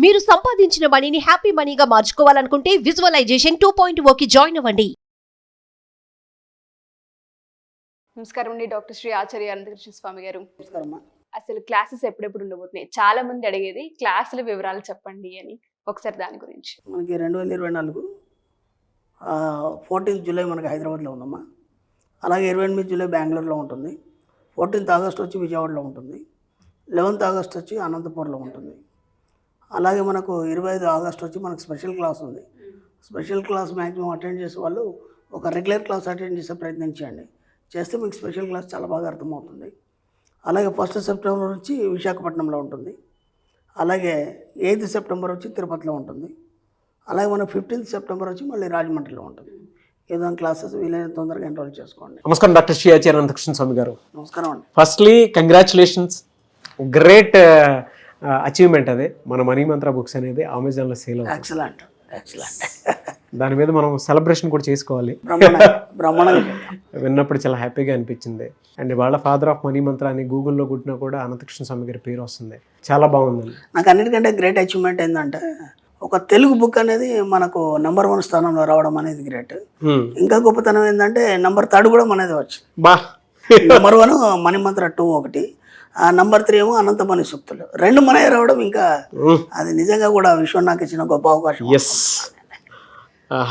మీరు సంపాదించిన మనీని హ్యాపీ మనీగా మార్చుకోవాలనుకుంటే విజువలైజేషన్ 2.0కి జాయిన్ అవ్వండి. నమస్కారం అండి, డాక్టర్ శ్రీ ఆచార్య అనంతకృష్ణ స్వామి గారు. నమస్కారం. అసలు క్లాసెస్ ఎప్పుడెప్పుడు ఉండబోతున్నాయి? చాలా మంది అడిగేది క్లాసుల వివరాలు చెప్పండి అని. ఒకసారి దాని గురించి. మనకి 2024 14th జూలై మనకి హైదరాబాద్లో ఉందమ్మా. అలాగే 28 జూలై బెంగళూరులో ఉంటుంది. 14th ఆగస్ట్ వచ్చి విజయవాడలో ఉంటుంది. 11th ఆగస్ట్ వచ్చి అనంతపూర్లో ఉంటుంది. అలాగే మనకు 25 ఆగస్ట్ వచ్చి మనకు స్పెషల్ క్లాస్ ఉంది. స్పెషల్ క్లాస్ మ్యాక్సిమం అటెండ్ చేసే వాళ్ళు ఒక రెగ్యులర్ క్లాస్ అటెండ్ చేసే ప్రయత్నం చేయండి. చేస్తే మీకు స్పెషల్ క్లాస్ చాలా బాగా అర్థమవుతుంది. అలాగే 1 సెప్టెంబర్ నుంచి విశాఖపట్నంలో ఉంటుంది. అలాగే 8 సెప్టెంబర్ వచ్చి తిరుపతిలో ఉంటుంది. అలాగే మన 15th సెప్టెంబర్ వచ్చి మళ్ళీ రాజమండ్రిలో ఉంటుంది. ఏదో క్లాసెస్ వీలైన తొందరగా ఎన్రోల్ చేసుకోండి. నమస్కారం డాక్టర్ శ్రీ ఆచార్య అనంతకృష్ణ స్వామి గారు. నమస్కారం అండి. ఫస్ట్లీ కంగ్రాచులేషన్స్, గ్రేట్ అచీవ్మెంట్ అదే. మన మనీ మంత్ర బుక్స్ అనేది అమెజాన్లో సేల్ అవుతుంది. ఎక్సలెంట్. దాని మీద మనం సెలబ్రేషన్ కూడా చేసుకోవాలి. బ్రహ్మాండంగా విన్నప్పుడు చాలా హ్యాపీగా అనిపించింది. అండ్ వాళ్ళ ఫాదర్ ఆఫ్ మనీ మంత్ర అని గూగుల్లో కొట్టినా కూడా అనంతకృష్ణ స్వామి గారి పేరు వస్తుంది. చాలా బాగుందండి. నాకు అన్నిటికంటే గ్రేట్ అచీవ్మెంట్ ఏంటంటే ఒక తెలుగు బుక్ అనేది మనకు నెంబర్ 1 స్థానంలో రావడం అనేది గ్రేట్. ఇంకా గొప్పతనం ఏంటంటే నెంబర్ 3 కూడా మనది వచ్చింది. నెంబర్ 1 మనీ మంత్ర 2 ఒకటి, నెంబర్ 3 ఏమో అనంతమణి సూక్తులు 2 మనమే రావడం ఇంకా అది నిజంగా కూడా విశ్వం నాకు ఇచ్చిన గొప్ప అవకాశం.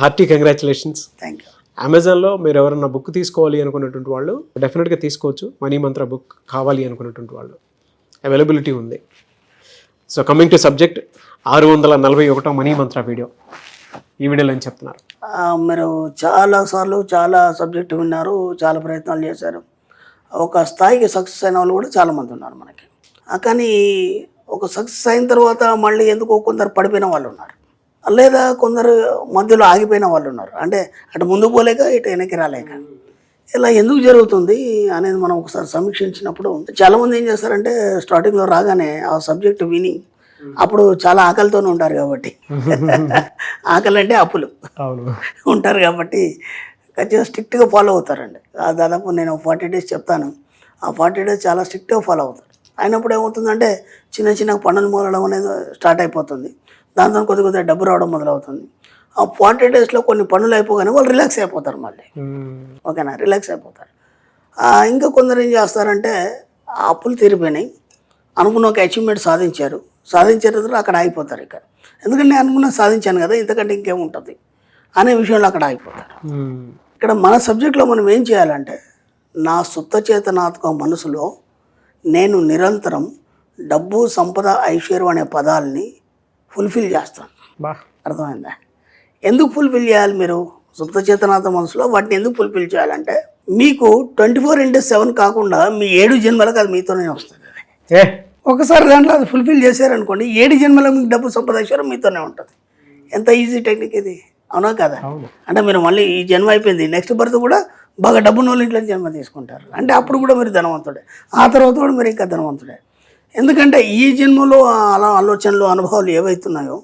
Hearty congratulations. Thank you. అమెజాన్లో మీరు ఎవరన్నా బుక్ తీసుకోవాలి అనుకున్నటువంటి వాళ్ళు డెఫినెట్గా తీసుకోవచ్చు. మనీ మంత్ర బుక్ కావాలి అనుకున్నటువంటి వాళ్ళు అవైలబిలిటీ ఉంది. సో కమింగ్ టు సబ్జెక్ట్, 641వ మనీ మంత్ర వీడియో. ఈ వీడియోలో ఏం చెప్తున్నారు? మీరు చాలాసార్లు చాలా సబ్జెక్టు విన్నారు, చాలా ప్రయత్నాలు చేశారు. ఒక స్థాయికి సక్సెస్ అయిన వాళ్ళు కూడా చాలామంది ఉన్నారు మనకి. కానీ ఒక సక్సెస్ అయిన తర్వాత మళ్ళీ ఎందుకో కొందరు పడిపోయిన వాళ్ళు ఉన్నారు, లేదా కొందరు మధ్యలో ఆగిపోయిన వాళ్ళు ఉన్నారు. అంటే అటు ముందు పోలేక ఇటు వెనక్కి రాలేక. ఇలా ఎందుకు జరుగుతుంది అనేది మనం ఒకసారి సమీక్షించినప్పుడు చాలామంది ఏం చేస్తారంటే స్టార్టింగ్లో రాగానే ఆ సబ్జెక్టు విని అప్పుడు చాలా ఆకలితోనే ఉంటారు కాబట్టి ఆకలి అంటే అప్పులు ఉంటారు కాబట్టి ఖచ్చితంగా స్ట్రిక్ట్గా ఫాలో అవుతారండి. దాదాపు నేను 40 days చెప్తాను. ఆ 40 days చాలా స్ట్రిక్ట్గా ఫాలో అవుతారు. అయినప్పుడు ఏమవుతుందంటే చిన్న చిన్న పనులు మొదలడం అనేది స్టార్ట్ అయిపోతుంది. దాంతో కొద్దిగా డబ్బు రావడం మొదలవుతుంది. ఆ 40 daysలో కొన్ని పనులు అయిపోగానే వాళ్ళు రిలాక్స్ అయిపోతారు. మళ్ళీ ఓకేనా, రిలాక్స్ అయిపోతారు. ఇంకా కొందరు ఏం చేస్తారంటే ఆ అప్పులు తీరిపోయినాయి, అనుకున్న ఒక అచీవ్మెంట్ సాధించిన తర్వాత అక్కడ ఆగిపోతారు. ఇక్కడ ఎందుకంటే నేను అనుకున్న సాధించాను కదా, ఇంతకంటే ఇంకేముంటుంది అనే విషయంలో అక్కడ ఆగిపోతారు. ఇక్కడ మన సబ్జెక్ట్లో మనం ఏం చేయాలంటే నా సుప్త చేతనాత్మక మనసులో నేను నిరంతరం డబ్బు, సంపద, ఐశ్వర్యం అనే పదాలని ఫుల్ఫిల్ చేస్తాను. అర్థమైందా? ఎందుకు ఫుల్ఫిల్ చేయాలి? మీరు సుప్త చేతనాత్మక మనసులో వాటిని ఎందుకు ఫుల్ఫిల్ చేయాలంటే మీకు 24/7 కాకుండా మీ 7 జన్మలకు అది మీతోనే వస్తుంది. ఒకసారి దాంట్లో అది ఫుల్ఫిల్ చేశారనుకోండి, 7 జన్మలకు మీకు డబ్బు, సంపద, ఐశ్వర్యం మీతోనే ఉంటుంది. ఎంత ఈజీ టెక్నిక్ ఇది, అవునా కదా? అంటే మీరు మళ్ళీ ఈ జన్మ అయిపోయింది, నెక్స్ట్ బర్త్ కూడా బాగా డబ్బున్న వాళ్ళ ఇంట్లో జన్మ తీసుకుంటారు. అంటే అప్పుడు కూడా మీరు ధనవంతుడే, ఆ తర్వాత కూడా మీరు ఇంకా ధనవంతుడే. ఎందుకంటే ఈ జన్మలో ఆలోచనలు, అనుభవాలు ఏవైతున్నాయో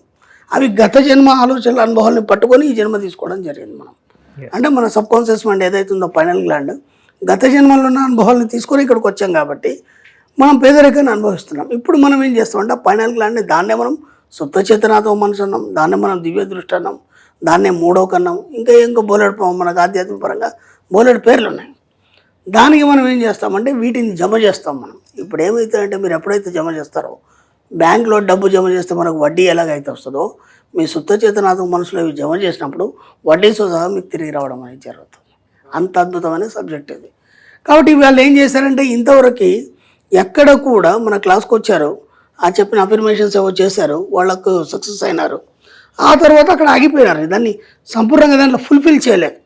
అవి గత జన్మ ఆలోచనలు, అనుభవాలను పట్టుకొని ఈ జన్మ తీసుకోవడం జరిగింది మనం. అంటే మన సబ్ కాన్షియస్ మైండ్ ఏదైతుందో పైనల్ గ్లాండ్ గత జన్మలో ఉన్న అనుభవాలను తీసుకొని ఇక్కడికి వచ్చాం కాబట్టి మనం పేదరికాన్ని అనుభవిస్తున్నాం. ఇప్పుడు మనం ఏం చేస్తామంటే ఆ పైనల్ గ్లాండ్ని దాన్నే మనం సుప్త చేతనాత్మక మనసు అన్నాం, దాన్నే మనం దివ్య దృష్టి అన్నాం, దాన్నే మూడో కన్నాం, ఇంకా బోలెడు మనకు ఆధ్యాత్మిక పరంగా బోలెడు పేర్లు ఉన్నాయి. దానికి మనం ఏం చేస్తామంటే వీటిని జమ చేస్తాం మనం. ఇప్పుడు ఏమవుతాయంటే మీరు ఎప్పుడైతే జమ చేస్తారో, బ్యాంకులో డబ్బు జమ చేస్తే మనకు వడ్డీ ఎలాగైతే వస్తుందో మీ సుప్త చేతనాత్మక మనసులో ఇవి జమ చేసినప్పుడు వడ్డీతో సహా మీకు తిరిగి రావడం అనేది జరుగుతుంది. అంత అద్భుతమైన సబ్జెక్ట్ ఇది. కాబట్టి వాళ్ళు ఏం చేశారంటే ఇంతవరకు ఎక్కడ కూడా మన క్లాస్కి వచ్చారు, ఆ చెప్పిన అఫర్మేషన్స్ ఏవో చేశారు, వాళ్ళకు సక్సెస్ అయినారు, ఆ తర్వాత అక్కడ ఆగిపోయినారు. దాన్ని సంపూర్ణంగా దాంట్లో ఫుల్ఫిల్ చేయలేదు.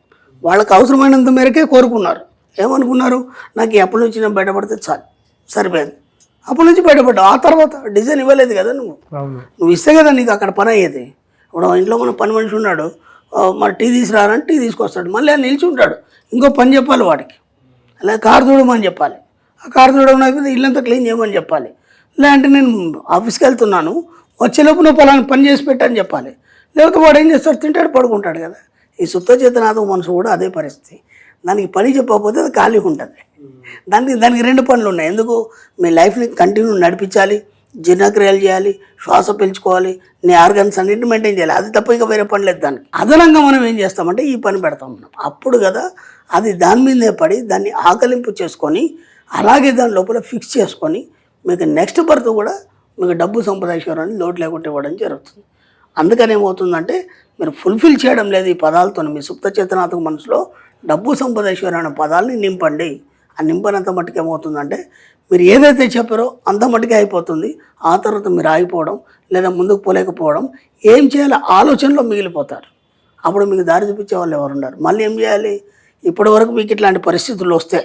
వాళ్ళకి అవసరమైనంత మేరకే కోరుకున్నారు. ఏమనుకున్నారు, నాకు ఈ అప్పుల నుంచి నేను బయటపడితే చాలు, సరిపోయింది. అప్పటి నుంచి బయటపడ్డావు. ఆ తర్వాత డిజైన్ ఇవ్వలేదు కదా నువ్వు ఇస్తే కదా నీకు అక్కడ పని అయ్యేది. ఇప్పుడు ఇంట్లో మన పని మనిషి ఉన్నాడు, మరి టీ తీసుకురారంటే టీ తీసుకొస్తాడు, మళ్ళీ ఆయన నిలిచి ఉంటాడు, ఇంకో పని చెప్పాలి వాడికి, అలా కారు చూడమని చెప్పాలి, ఆ కారు చూడమని అయిపోతే ఇల్లంతా క్లీన్ చేయమని చెప్పాలి, లేదంటే నేను ఆఫీస్కి వెళ్తున్నాను వచ్చేలోపు నువ్వు పలానా పని చేసి పెట్టని చెప్పాలి. లేకపోతే వాడు ఏం చేస్తాడు, తింటాడు, పడుకుంటాడు కదా. ఈ సుప్త చేతనాత్మక మనసు కూడా అదే పరిస్థితి. దానికి పని చెప్పకపోతే అది ఖాళీగా ఉంటుంది. దానికి 2 పనులు ఉన్నాయి. ఎందుకు? మీ లైఫ్ని కంటిన్యూ నడిపించాలి, జీర్ణక్రియలు చేయాలి, శ్వాస పీల్చుకోవాలి, నీ ఆర్గన్స్ అన్నింటిని మెయింటైన్ చేయాలి. అది తప్ప ఇంకా వేరే పని లేదు దానికి. అదనంగా మనం ఏం చేస్తామంటే ఈ పని పెడతాం మనం. అప్పుడు కదా అది దాని మీదే పడి దాన్ని ఆకలింపు చేసుకొని అలాగే దాని లోపల ఫిక్స్ చేసుకొని మీకు నెక్స్ట్ బర్త్ కూడా మీకు డబ్బు సంపద ఐశ్వర్యాన్ని లోటు లేకుండా ఇవ్వడం జరుగుతుంది. అందుకని ఏమవుతుందంటే మీరు ఫుల్ఫిల్ చేయడం లేదు ఈ పదాలతో. మీ సుప్త చేతనాత్మక మనసులో డబ్బు సంపద ఐశ్వర్యం అనే పదాలని నింపండి. ఆ నింపనంత మట్టుకు ఏమవుతుందంటే మీరు ఏదైతే చెప్పారో అంత మట్టుకే అయిపోతుంది. ఆ తర్వాత మీరు ఆగిపోవడం లేదా ముందుకు పోలేకపోవడం, ఏం చేయాలో ఆలోచనలో మిగిలిపోతారు. అప్పుడు మీకు దారి చూపించే వాళ్ళు ఎవరు ఉన్నారు. మళ్ళీ ఏం చేయాలి? ఇప్పటి వరకు మీకు ఇట్లాంటి పరిస్థితులు వస్తే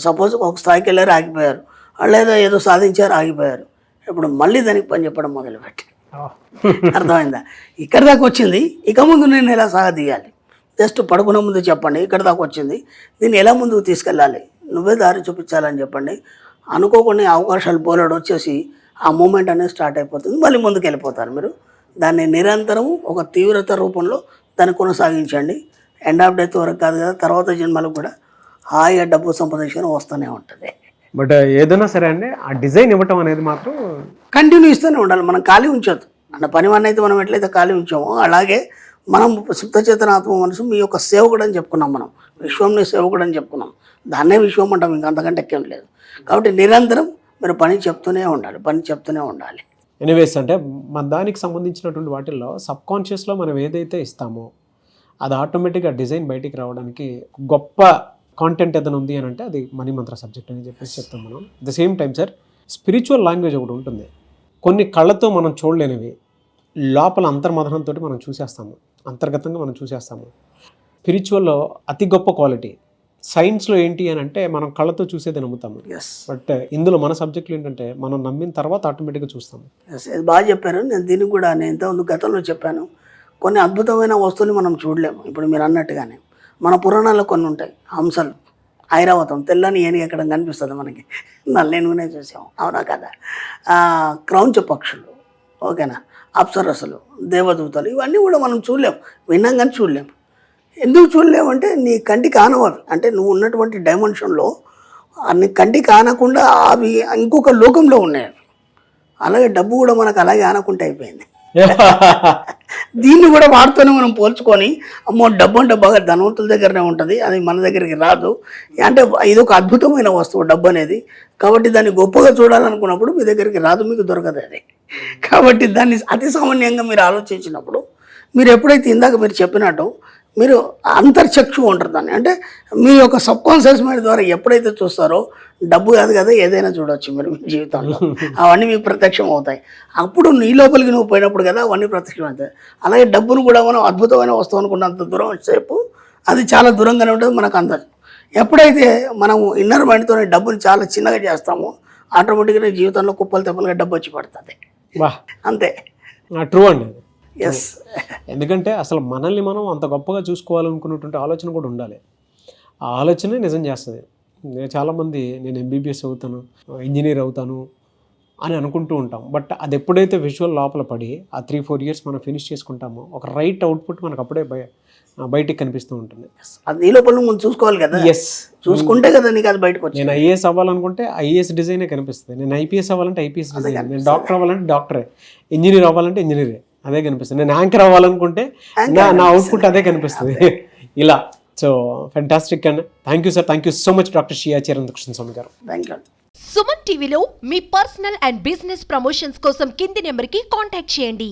సపోజ్ ఒక స్థాయికి వెళ్ళారు ఆగిపోయారు, లేదా ఏదో సాధించారు ఆగిపోయారు, ఇప్పుడు మళ్ళీ దానికి పని చెప్పడం మొదలుపెట్టి అర్థమైందా? ఇక్కడ దాకా వచ్చింది, ఇక ముందు నేను ఎలా సాగదీయాలి? జస్ట్ పడుకునే ముందు చెప్పండి, ఇక్కడ దాకా వచ్చింది, దీన్ని ఎలా ముందుకు తీసుకెళ్ళాలి, నువ్వే దారి చూపించాలని చెప్పండి. అనుకోకుండా అవకాశాలు బోలెడు వచ్చేసి ఆ మూమెంట్ అనేది స్టార్ట్ అయిపోతుంది. మళ్ళీ ముందుకు వెళ్ళిపోతారు మీరు. దాన్ని నిరంతరం ఒక తీవ్రత రూపంలో దాన్ని కొనసాగించండి. ఎండ్ ఆఫ్ డెత్ వరకు కాదు కదా, తర్వాత జన్మలకు కూడా హాయిగా డబ్బు సంపాదించడం వస్తూనే ఉంటుంది. బట్ ఏదైనా సరే అండి, ఆ డిజైన్ ఇవ్వటం అనేది మాత్రం కంటిన్యూ ఇస్తూనే ఉండాలి. మనం ఖాళీ ఉంచొద్దు. అంటే పని వాడిని అయితే మనం ఎట్లయితే ఖాళీ ఉంచామో అలాగే మనం సుప్తచేతన ఆత్మ మనసు మీ యొక్క సేవకుడు అని చెప్పుకున్నాం. మనం విశ్వంని సేవకుడు అని చెప్పుకున్నాం. దాన్నే విశ్వం అంటాం, ఇంకా అంతకంటే ఎక్కేం లేదు. కాబట్టి నిరంతరం మీరు పని చెప్తూనే ఉండాలి. ఎనీవేస్ అంటే మన దానికి సంబంధించినటువంటి వాటిల్లో సబ్కాన్షియస్లో మనం ఏదైతే ఇస్తామో అది ఆటోమేటిక్గా డిజైన్ బయటికి రావడానికి గొప్ప కాంటెంట్ ఏదైనా ఉంది అని అంటే అది మనీ మంత్ర సబ్జెక్ట్ అని చెప్పేసి చెప్తాం మనం. At the same time sir, spiritual language ఒకటి ఉంటుంది. కొన్ని కళ్ళతో మనం చూడలేనివి లోపల అంతర్మథనంతో మనం చూసేస్తాము, అంతర్గతంగా మనం చూసేస్తాము. స్పిరిచువల్లో అతి గొప్ప క్వాలిటీ. సైన్స్లో ఏంటి అని అంటే మనం కళ్ళతో చూసేది నమ్ముతాము. బట్ ఇందులో మన సబ్జెక్టులు ఏంటంటే మనం నమ్మిన తర్వాత ఆటోమేటిక్గా చూస్తాము. అది బాగా చెప్పారు. నేను దీనికి కూడా నేను ఇంతకుముందు గతంలో చెప్పాను, కొన్ని అద్భుతమైన వస్తువులు మనం చూడలేము. ఇప్పుడు మీరు అన్నట్టుగానే మన పురాణాల్లో కొన్ని ఉంటాయి. హంసలు, ఐరావతం, తెల్లని ఏనుగు ఎక్కడ కనిపిస్తుంది మనకి, నల్లేనుగునే చూసాం, అవునా కదా? క్రౌంచ పక్షులు, ఓకేనా, అప్సరసలు, దేవదూతలు, ఇవన్నీ కూడా మనం చూడలేము, విన్నాం కానీ చూడలేము. ఎందుకు చూడలేమంటే నీ కంటికి ఆనవు అవి. అంటే నువ్వు ఉన్నటువంటి డైమెన్షన్లో నీ కంటికి ఆనకుండా అవి ఇంకొక లోకంలో ఉన్నాయి అవి. అలాగే డబ్బు కూడా మనకు అలాగే ఆనకుంటే అయిపోయింది. దీన్ని కూడా వాటితోనే మనం పోల్చుకొని, అమ్మో డబ్బు అంటే బాగా ధనవంతుల దగ్గరనే ఉంటుంది, అది మన దగ్గరికి రాదు, అంటే ఇది ఒక అద్భుతమైన వస్తువు డబ్బు అనేది. కాబట్టి దాన్ని గొప్పగా చూడాలనుకున్నప్పుడు మీ దగ్గరికి రాదు, మీకు దొరకదు అది. కాబట్టి దాన్ని అతి సామాన్యంగా మీరు ఆలోచించినప్పుడు, మీరు ఎప్పుడైతే ఇందాక మీరు చెప్పినట్టు మీరు అంతర్చక్షు ఉంటారు దాన్ని, అంటే మీ యొక్క సబ్కాన్షియస్ మైండ్ ద్వారా ఎప్పుడైతే చూస్తారో డబ్బు కాదు కదా ఏదైనా చూడవచ్చు మీరు మీ జీవితంలో, అవన్నీ మీకు ప్రత్యక్షం అవుతాయి. అప్పుడు నీ లోపలికి నువ్వు పోయినప్పుడు కదా అవన్నీ ప్రత్యక్షం అవుతాయి. అలాగే డబ్బును కూడా మనం అద్భుతమైన వస్తువు అనుకున్నంత దూరం సేపు అది చాలా దూరంగానే ఉంటుంది, మనకు అందదు. ఎప్పుడైతే మనం ఇన్నర్ మైండ్తో డబ్బుని చాలా చిన్నగా చేస్తామో ఆటోమేటిక్గా జీవితంలో కుప్పలు తెప్పలుగా డబ్బు వచ్చి పడుతుంది. అంతే. ట్రూ అండి. ఎస్. ఎందుకంటే అసలు మనల్ని మనం అంత గొప్పగా చూసుకోవాలనుకున్నటువంటి ఆలోచన కూడా ఉండాలి. ఆ ఆలోచనే నిజం చేస్తుంది. చాలామంది నేను ఎంబీబీఎస్ అవుతాను, ఇంజనీర్ అవుతాను అని అనుకుంటూ ఉంటాం. బట్ అది ఎప్పుడైతే విజువల్ లోపల పడి ఆ 3-4 years మనం ఫినిష్ చేసుకుంటామో ఒక రైట్ అవుట్పుట్ మనకు అప్పుడే బయటికి కనిపిస్తూ ఉంటుంది. అది నీ లోపల మనం చూసుకోవాలి కదా. ఎస్, చూసుకుంటే కదా నీకు అది బయటకు వచ్చి. నేను ఐఏఎస్ అవ్వాలనుకుంటే ఐఏఎస్ డిజైనే కనిపిస్తుంది, నేను ఐపీఎస్ అవ్వాలంటే ఐపీఎస్ డిజైన్, నేను డాక్టర్ అవ్వాలంటే డాక్టరే, ఇంజనీర్ అవ్వాలంటే ఇంజనీరే అదే కనిపిస్తుంది, నేను యాంకర్ అవ్వాలనుకుంటే నా అవుట్పుట్ అదే కనిపిస్తుంది. ఇలా so fantastic and thank you sir, thank you so much doctor Shri Chirantakrishna Swami గారు. Thank you. సుమన్ టీవీలో మీ పర్సనల్ అండ్ బిజినెస్ ప్రమోషన్స్ కోసం కింది నెంబర్కి కాంటాక్ట్ చేయండి.